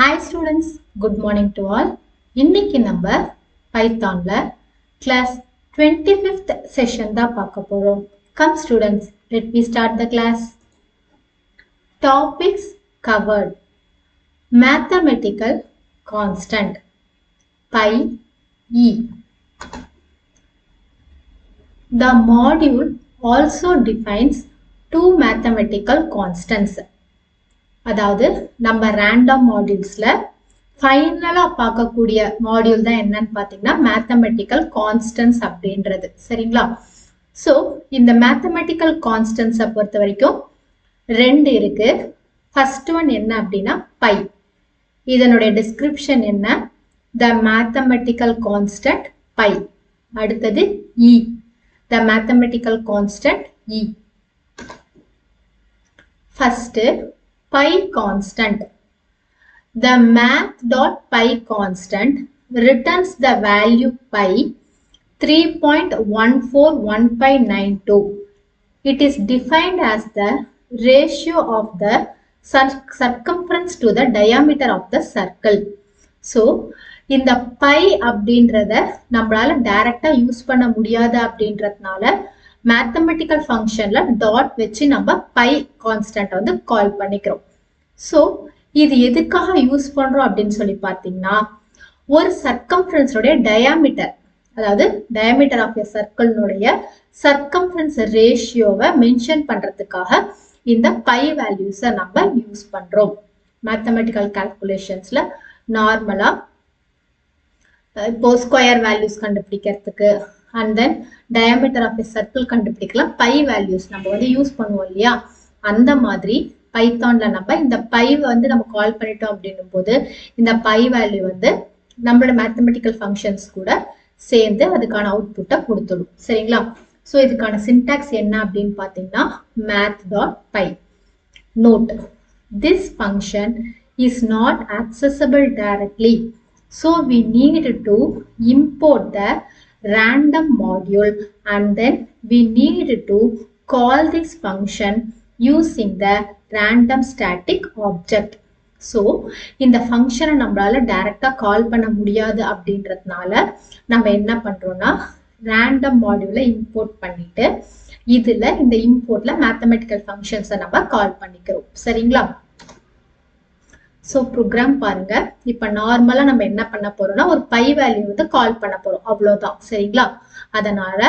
Hi students, good morning to all. இன்னைக்கு நம்ம பைத்தான்ல class 25th session தான் பார்க்க போறோம். Come students, let me start the class. Topics covered. Mathematical constant pi e. The module also defines two mathematical constants. அதாவது நம்ம random மாடியூல்ஸ்ல ஃபைனலா பார்க்கக்கூடிய module தான் என்னன்னு பாத்தீங்கன்னா மேத்தமெட்டிக்கல் கான்ஸ்டன்ட்ஸ் அப்படின்றது. சரிங்களா? சோ இந்த மேத்தமெட்டிக்கல் கான்ஸ்டன்ட்ஸை பொறுத்த வரைக்கும் ரெண்டு இருக்கு. ஃபர்ஸ்ட் ஒன் என்ன அப்படின்னா பை. இதனுடைய டிஸ்கிரிப்ஷன் என்ன? The mathematical constant pi. அடுத்தது E, the mathematical constant E. First pi constant. The math.pi constant returns the value pi 3.141592. It is defined as the ratio of the circumference to the diameter of the circle. So, இந்த pi அப்படின்றத நம்மளால டைரக்டா use பண்ண முடியாது அப்படின்றதுனால mathematical ஃபங்க்ஷன்ல dot வச்சு நம்ம பை கான்ஸ்டன்ட் வந்து கால் பண்ணிக்கிறோம். ஸோ இது எதுக்காக யூஸ் பண்றோம் அப்படின்னு சொல்லி பார்த்தீங்கன்னா, ஒரு சர்க்கம்ஃபரன்ஸோடைய டயாமீட்டர், அதாவது டயாமீட்டர் ஆஃப் எ சர்க்கிள்னுடைய சர்க்கம்ஃபரன்ஸ் ரேஷியோவை மென்ஷன் பண்றதுக்காக இந்த பை வேல்யூஸை நம்ம யூஸ் பண்றோம். மேத்தமெட்டிக்கல் கால்குலேஷன்ஸ்ல நார்மலா இப்போ ஸ்கொயர் வேல்யூஸ் கண்டுபிடிக்கிறதுக்கு and then diameter of a circle கண்டுபிடிக்கலாம் பை வேல்யூஸ் நம்ம வந்து யூஸ் பண்ணுவோம் இல்லையா? அந்த மாதிரி பைத்தான்ல நம்ம இந்த பை வந்து நம்ம கால் பண்ணிட்டோம் அப்படின்னும் போது இந்த பை வேல்யூ வந்து நம்மளோட மேத்தமெட்டிக்கல் ஃபங்க்ஷன்ஸ் கூட சேர்ந்து அதுக்கான அவுட்புட்டை கொடுத்துடும். சரிங்களா? ஸோ இதுக்கான சின்டாக்ஸ் என்ன அப்படின்னு பார்த்தீங்கன்னா math.py. Note, this function is not accessible directly, so we need to import the random module and then we need to call this function using the random static object. So இந்த ஃபங்க்ஷனை நம்மளால டைரக்டா கால் பண்ண முடியாது அப்படின்றதுனால நம்ம என்ன பண்றோம்னா random மாடியூலை இம்போர்ட் பண்ணிட்டு இதுல இந்த இம்போர்ட்ல மேத்தமெட்டிக்கல் ஃபங்க்ஷன்ஸை நம்ம கால் பண்ணிக்கிறோம். சரிங்களா? ஸோ ப்ரோக்ராம் பாருங்க. இப்போ நார்மலா நம்ம என்ன பண்ண போறோம்னா ஒரு பை வேல்யூ வந்து கால் பண்ண போறோம், அவ்வளவுதான். சரிங்களா? அதனால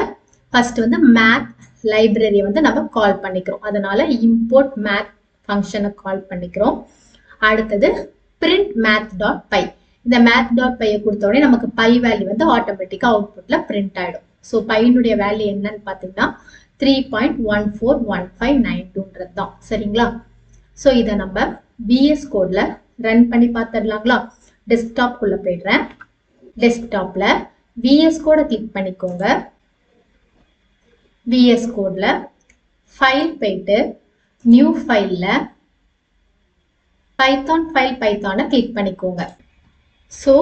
ஃபர்ஸ்ட் வந்து மேத் லைப்ரரி வந்து நம்ம கால் பண்ணிக்கிறோம். அதனால இம்போர்ட் மேத் ஃபங்க்ஷனை கால் பண்ணிக்கிறோம். அடுத்தது பிரிண்ட் math.py. இந்த math.py கொடுத்த உடனே நமக்கு பை வேல்யூ வந்து ஆட்டோமேட்டிக்கா அவுட்புட்ல பிரிண்ட் ஆயிடும். ஸோ பையனுடைய வேல்யூ என்னன்னு பாத்தீங்கன்னா 3.141592 தான். சரிங்களா? ஸோ இதை நம்ம VS கோட்ல ரன் பண்ணி பார்த்துடலாங்களா? டெஸ்க்டாப் குள்ள போயிடுறேன். டெஸ்க்டாப்ல VS கோட கிளிக் பண்ணிக்கோங்க. VS கோட்ல ஃபைல் போயிட்டு நியூ ஃபைல்ல பைத்தான் ஃபைல் பைத்தானை கிளிக் பண்ணிக்கோங்க. ஸோ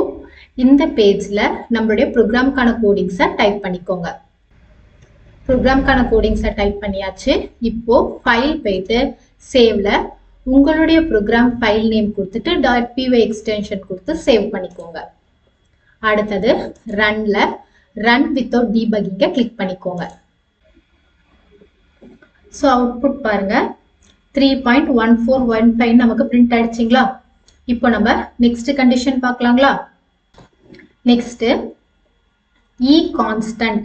இந்த பேஜ்ல நம்மளுடைய ப்ரோக்ராம்கான கோடிங்ஸை டைப் பண்ணிக்கோங்க. ப்ரோக்ராம்கான கோடிங்ஸை டைப் பண்ணியாச்சு. இப்போ ஃபைல் போயிட்டு சேவ்ல உங்களுடைய ப்ரோக்ராம் ஃபைல் நேம் கொடுத்துட்டு .py எக்ஸ்டென்ஷன் கொடுத்து சேவ் பண்ணிக்கோங்க. அடுத்தது ரன்ல ரன் வித்தவுட் டீபக்கிங்க கிளிக் பண்ணிக்கோங்க. ஸோ அவுட்புட் பாருங்க 3.1415 நமக்கு பிரிண்ட் ஆயிடுச்சுங்களா? இப்போ நம்ம நெக்ஸ்ட் கண்டிஷன் பார்க்கலாங்களா? Next e constant.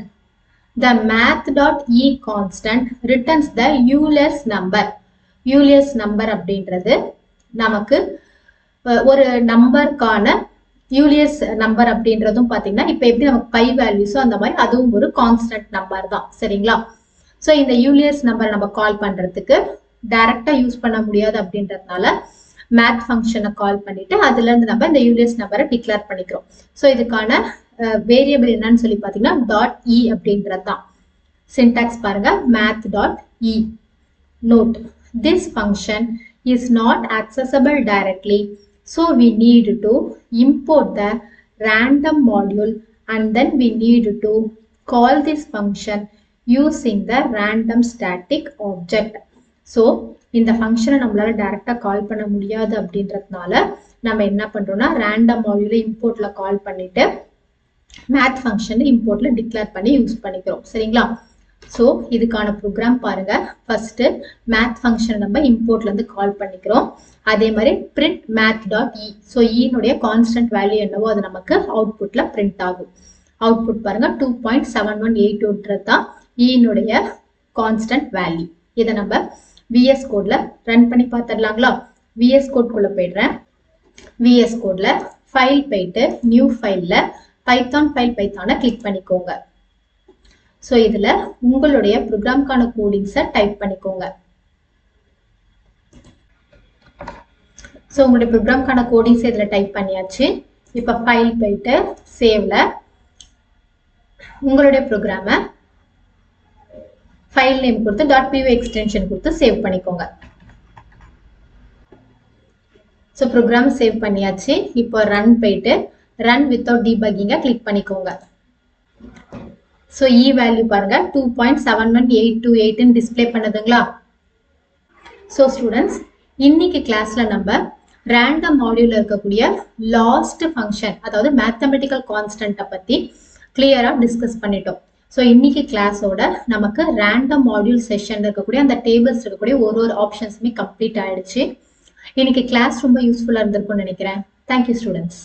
The math.e constant returns the Euler's number. Euler's number அப்படின்றது நமக்கு ஒரு நம்பருக்கான யூலியஸ் நம்பர் அப்படின்றதும் பாத்தீங்கன்னா இப்ப எப்படி நமக்கு பை வேல்யூஸோ அந்த மாதிரி அதுவும் ஒரு கான்ஸ்டன்ட் நம்பர் தான். சரிங்களா? ஸோ இந்த யூலியஸ் நம்பர் நம்ம கால் பண்றதுக்கு டைரக்டா யூஸ் பண்ண முடியாது அப்படின்றதுனால மேத் ஃபங்க்ஷனை கால் பண்ணிட்டு அதுல இருந்து நம்ம இந்த யூலியஸ் நம்பரை டிக்ளேர் பண்ணிக்கிறோம். ஸோ இதுக்கான வேரியபிள் என்னன்னு சொல்லி பாத்தீங்கன்னா .e அப்படின்றது தான். சின்டாக்ஸ் பாருங்க math.e. Note, this function is not accessible directly, so we need to import the random module and then we need to call this function using the random static object. So இந்த ஃபங்க்ஷனை நம்மளால டைரக்டா கால் பண்ண முடியாது அப்படின்றதுனால நம்ம என்ன பண்றோம்னா ரேண்டம் மாடியூலை இம்போர்ட்ல கால் பண்ணிட்டு மேத் ஃபங்க்ஷன் இம்போர்ட்ல டிக்ளேர் பண்ணி யூஸ் பண்ணிக்கிறோம். சரிங்களா? ஸோ இதுக்கான ப்ரோக்ராம் பாருங்க. ஃபர்ஸ்ட் மேத் ஃபங்க்ஷன் நம்ம இம்போர்ட்ல இருந்து கால் பண்ணிக்கிறோம். அதே மாதிரி பிரிண்ட் மேத் டாட் இ. ஸோ ஈனுடைய கான்ஸ்டன்ட் வேல்யூ என்னவோ அது நமக்கு அவுட்புட்ல பிரிண்ட் ஆகும். அவுட்புட் பாருங்க 2.7182 தான் ஈனுடைய கான்ஸ்டன்ட் வேல்யூ. இதை நம்ம விஎஸ் கோட்ல ரன் பண்ணி பார்த்துடலாங்களா? விஎஸ் கோட் குள்ள போயிடுறேன். விஎஸ் கோட்ல ஃபைல் போயிட்டு நியூ ஃபைல்ல பைத்தான் ஃபைல் பைத்தானை கிளிக் பண்ணிக்கோங்க. ஸோ இதுல உங்களுடைய ப்ரோக்ராம்கான கோடிங்ஸை டைப் பண்ணிக்கோங்க. ஸோ உங்களுடைய ப்ரோக்ராம்கான கோடிங்ஸ் இதில் டைப் பண்ணியாச்சு. இப்போ ஃபைல் போயிட்டு சேவ்ல உங்களுடைய ப்ரோக்ராமை ஃபைல் நேம் கொடுத்து .py எக்ஸ்டென்ஷன் கொடுத்து சேவ் பண்ணிக்கோங்க. ஸோ ப்ரோக்ராம் சேவ் பண்ணியாச்சு. இப்போ ரன் போயிட்டு ரன் வித்தவுட் டீபக்கிங்கை கிளிக் பண்ணிக்கோங்க. ஸோ இ வேல்யூ பாருங்க 2.71828 டிஸ்பிளே பண்ணுதுங்களா? ஸோ ஸ்டூடெண்ட்ஸ், இன்னைக்கு கிளாஸ்ல நம்ம ரேண்டம் மாடியூல்ல இருக்கக்கூடிய லாஸ்ட் ஃபங்க்ஷன், அதாவது மேத்தமெட்டிக்கல் கான்ஸ்டன்ட்டை பத்தி கிளியரா டிஸ்கஸ் பண்ணிட்டோம். ஸோ இன்னைக்கு கிளாஸோட நமக்கு ரேண்டம் மாடியூல் செஷன்ல இருக்கக்கூடிய அந்த டேபிள்ஸ் இருக்கக்கூடிய ஒரு ஆப்ஷன்ஸுமே கம்ப்ளீட் ஆயிடுச்சு. இன்னைக்கு கிளாஸ் ரொம்ப யூஸ்ஃபுல்லா இருந்திருக்கும்னு நினைக்கிறேன். Thank you students.